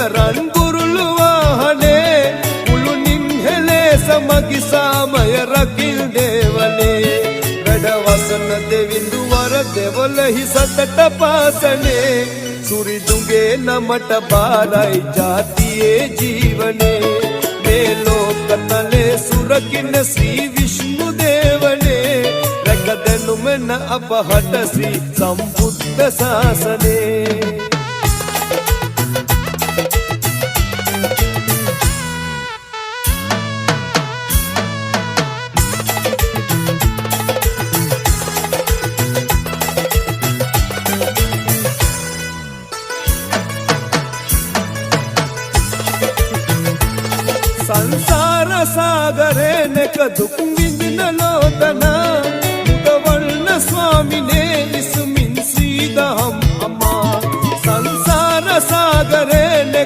රන් බුරුළු වාහනේ මුළුනින් හෙලේ සමගි සාමය රකිල් දේවනේ වැඩවසන දෙවිඳු වර දෙවලහි සතට පාසනේ සුරිදුගේ නමට බාරයි ජාතියේ ජීවනේ මේ ලෝකතලේ සුරකින්න ශ්‍රී විෂ්ණු දේවනේ රැක දැනුමන අපහට ශ්‍රී සම්බුද්ධ ශාසනේ संसार सागरे नेक दुख विंदन लोतना मुदवर्ण स्वामी ने इसमिन सीधा हम अमा संसार सागरे नेक